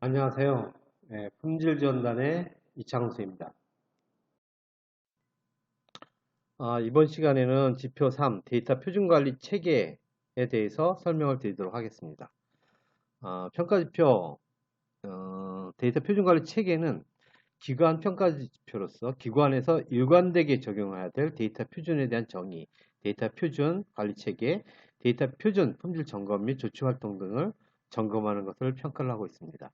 안녕하세요. 품질지원단의 이창수입니다. 이번 시간에는 지표 3, 데이터 표준관리 체계에 대해서 설명을 드리도록 하겠습니다. 평가지표, 데이터 표준관리 체계는 기관 평가지표로서 기관에서 일관되게 적용해야 될 데이터 표준에 대한 정의, 데이터 표준 관리 체계, 데이터 표준 품질 점검 및 조치 활동 등을 점검하는 것을 평가를 하고 있습니다.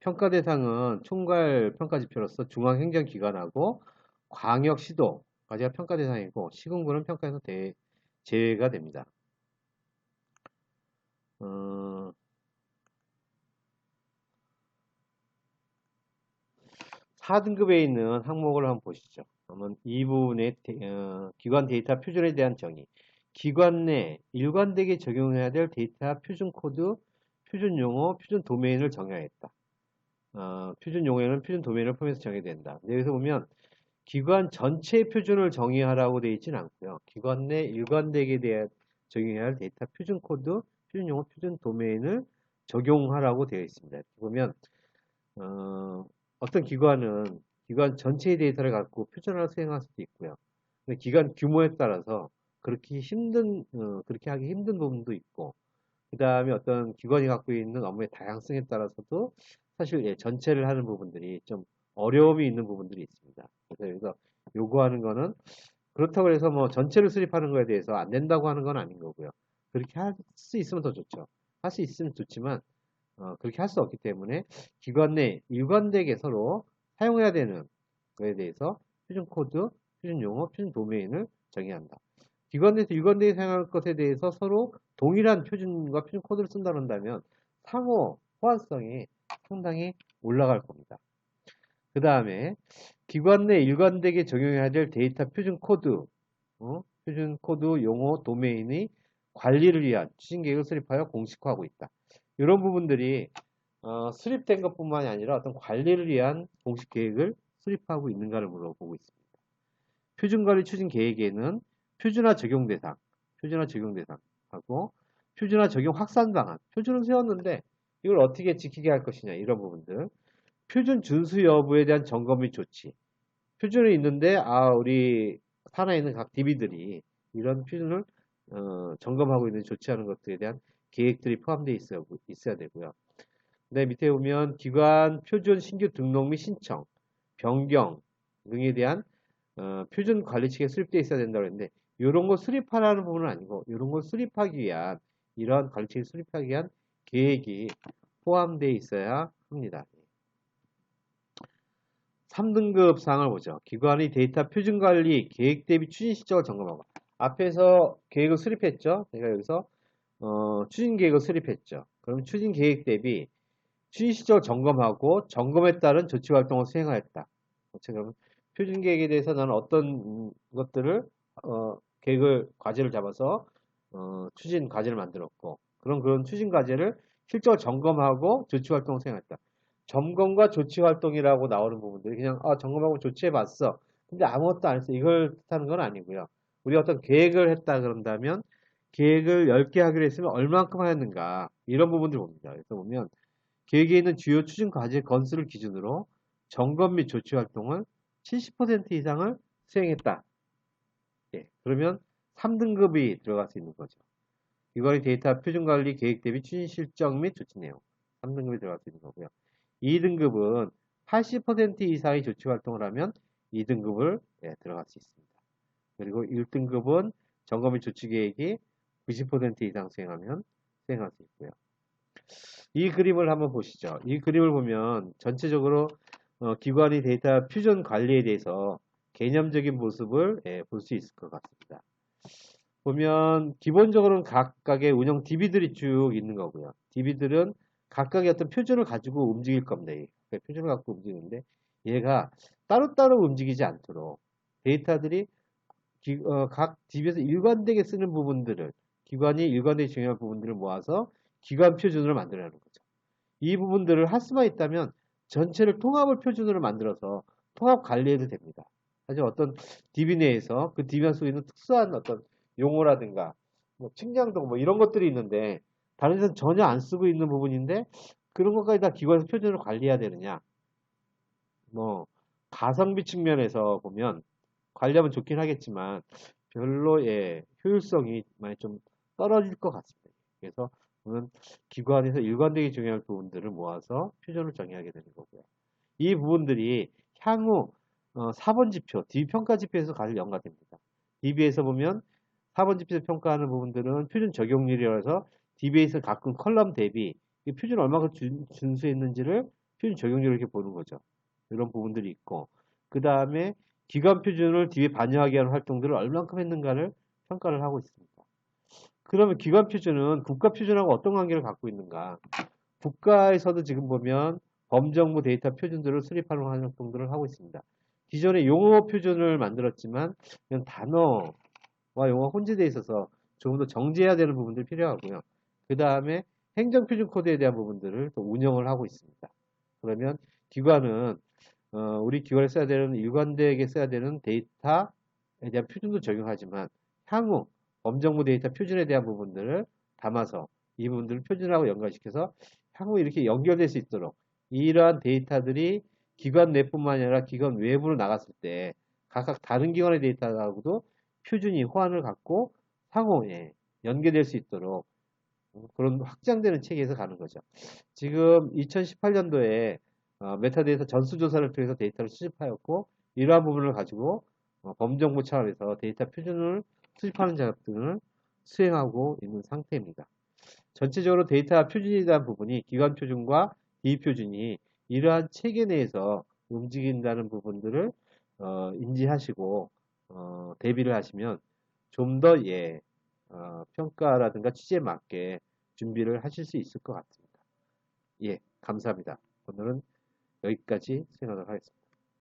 평가 대상은 총괄 평가지표로서 중앙행정기관하고 광역시도까지가 평가 대상이고 시군구는 평가에서 제외가 됩니다. 4등급에 있는 항목을 한번 보시죠. 그러면 이 부분의 기관 데이터 표준에 대한 정의. 기관 내 일관되게 적용해야 될 데이터 표준 코드, 표준 용어, 표준 도메인을 정의하였다. 표준 용어에는 표준 도메인을 포함해서 정의된다. 여기서 보면 기관 전체의 표준을 정의하라고 되어 있지는 않고요. 기관 내 일관되게 대해 적용해야 할 데이터 표준 코드, 표준 용어, 표준 도메인을 적용하라고 되어 있습니다. 이렇게 보면 어떤 기관은 기관 전체의 데이터를 갖고 표준화를 수행할 수도 있고요. 근데 기관 규모에 따라서 그렇게 하기 힘든 부분도 있고, 그 다음에 어떤 기관이 갖고 있는 업무의 다양성에 따라서도 사실 전체를 하는 부분들이 좀 어려움이 있는 부분들이 있습니다. 그래서 여기서 요구하는 거는 그렇다고 해서 뭐 전체를 수립하는 거에 대해서 안 된다고 하는 건 아닌 거고요. 그렇게 할 수 있으면 더 좋죠. 할 수 있으면 좋지만 그렇게 할 수 없기 때문에 기관 내 일관되게 서로 사용해야 되는 거에 대해서 표준 코드, 표준 용어, 표준 도메인을 정의한다. 기관 내에서 일관되게 사용할 것에 대해서 서로 동일한 표준과 표준 코드를 쓴다 그런다면 상호 호환성이 상당히 올라갈 겁니다. 그 다음에 기관 내 일관되게 적용해야 될 데이터 표준 코드, 표준 코드 용어 도메인의 관리를 위한 추진 계획을 수립하여 공식화하고 있다. 이런 부분들이 수립된 것뿐만이 아니라 어떤 관리를 위한 공식 계획을 수립하고 있는가를 물어보고 있습니다. 표준관리 추진 계획에는 표준화 적용 대상하고 표준화 적용 확산 방안, 표준을 세웠는데 이걸 어떻게 지키게 할 것이냐 이런 부분들, 표준 준수 여부에 대한 점검 및 조치. 표준이 있는데 우리 산하에 있는 각 DB들이 이런 표준을 점검하고 있는 조치하는 것들에 대한 계획들이 포함되어 있어야 되고요. 네, 밑에 보면 기관 표준 신규 등록 및 신청, 변경 등에 대한 표준 관리 체계에 수립되어 있어야 된다고 했는데 이런 거 수립하라는 부분은 아니고 이런 걸 수립하기 위한 이러한 관리 체계 수립하기 위한 계획이 포함되어 있어야 합니다. 3등급 사항을 보죠. 기관의 데이터 표준 관리 계획 대비 추진 시점을 점검하고 앞에서 계획을 수립했죠. 제가 여기서 추진 계획을 수립했죠. 그럼 추진 계획 대비 추진 시점을 점검하고 점검에 따른 조치 활동을 수행하였다. 그러면 표준 계획에 대해서 나는 어떤 것들을 계획을 과제를 잡아서 추진 과제를 만들었고 그런 추진 과제를 실적으로 점검하고 조치 활동을 수행했다. 점검과 조치 활동이라고 나오는 부분들이 그냥 점검하고 조치해봤어. 근데 아무것도 안 했어. 이걸 뜻하는 건 아니고요. 우리 어떤 계획을 했다 그런다면 계획을 10개 하기로 했으면 얼마만큼 하였는가 이런 부분들을 봅니다. 그래서 보면 계획에 있는 주요 추진 과제 건수를 기준으로 점검 및 조치 활동을 70% 이상을 수행했다. 예, 그러면 3등급이 들어갈 수 있는 거죠. 이거는 데이터 표준 관리 계획 대비 추진 실적 및 조치 내용. 3등급이 들어갈 수 있는 거고요. 2등급은 80% 이상의 조치 활동을 하면 2등급을 들어갈 수 있습니다. 그리고 1등급은 점검 및 조치 계획이 90% 이상 수행하면 수행할 수 있고요. 이 그림을 한번 보시죠. 이 그림을 보면 전체적으로 기관의 데이터 표준 관리에 대해서 개념적인 모습을 볼 수 있을 것 같습니다. 보면 기본적으로는 각각의 운영 DB들이 쭉 있는 거고요. DB들은 각각의 어떤 표준을 가지고 움직일 겁니다. 표준을 갖고 움직이는데 얘가 따로따로 움직이지 않도록 데이터들이 각 DB에서 일관되게 쓰는 부분들을 기관이 일관되게 중요한 부분들을 모아서 기관 표준으로 만들어내는 거죠. 이 부분들을 할 수만 있다면 전체를 통합을 표준으로 만들어서 통합 관리해도 됩니다. 사실 어떤 DB 내에서 그 DB 속에 있는 특수한 어떤 용어라든가 뭐 측량도 뭐 이런 것들이 있는데 다른 데서는 전혀 안 쓰고 있는 부분인데 그런 것까지 다 기관에서 표준을 관리해야 되느냐? 뭐 가성비 측면에서 보면 관리하면 좋긴 하겠지만 별로 효율성이 많이 좀 떨어질 것 같습니다. 그래서 저는 기관에서 일관되게 중요한 부분들을 모아서 표준을 정의하게 되는 거고요. 이 부분들이 향후 4번 지표, DB평가 지표에서 가장 연관됩니다. DB에서 보면 4번 지표에서 평가하는 부분들은 표준 적용률이라서 DB에서 가끔 컬럼 대비 표준 얼마큼 준수했는지를 표준 적용률을 이렇게 보는 거죠. 이런 부분들이 있고 그 다음에 기관 표준을 뒤에 반영하게 하는 활동들을 얼만큼 했는가를 평가를 하고 있습니다. 그러면 기관 표준은 국가 표준하고 어떤 관계를 갖고 있는가? 국가에서도 지금 보면 범정부 데이터 표준들을 수립하는 활동들을 하고 있습니다. 기존에 용어 표준을 만들었지만 그냥 단어와 용어가 혼재되어 있어서 조금 더 정제해야 되는 부분들이 필요하고요. 그 다음에 행정표준 코드에 대한 부분들을 또 운영을 하고 있습니다. 그러면 기관은 우리 기관에 써야 되는 일관되게 써야 되는 데이터에 대한 표준도 적용하지만 향후 범정부 데이터 표준에 대한 부분들을 담아서 이 부분들을 표준하고 연관시켜서 향후 이렇게 연결될 수 있도록 이러한 데이터들이 기관 내뿐만 아니라 기관 외부로 나갔을 때 각각 다른 기관의 데이터하고도 표준이 호환을 갖고 상호에 연계될 수 있도록 그런 확장되는 체계에서 가는 거죠. 지금 2018년도에 메타데이터 전수조사를 통해서 데이터를 수집하였고 이러한 부분을 가지고 범정부 차원에서 데이터 표준을 수집하는 작업들을 수행하고 있는 상태입니다. 전체적으로 데이터 표준에 대한 부분이 기관 표준과 비표준이 이러한 체계 내에서 움직인다는 부분들을 인지하시고 대비를 하시면 좀 더 평가라든가 취지에 맞게 준비를 하실 수 있을 것 같습니다. 예, 감사합니다. 오늘은 여기까지 수행하도록 하겠습니다.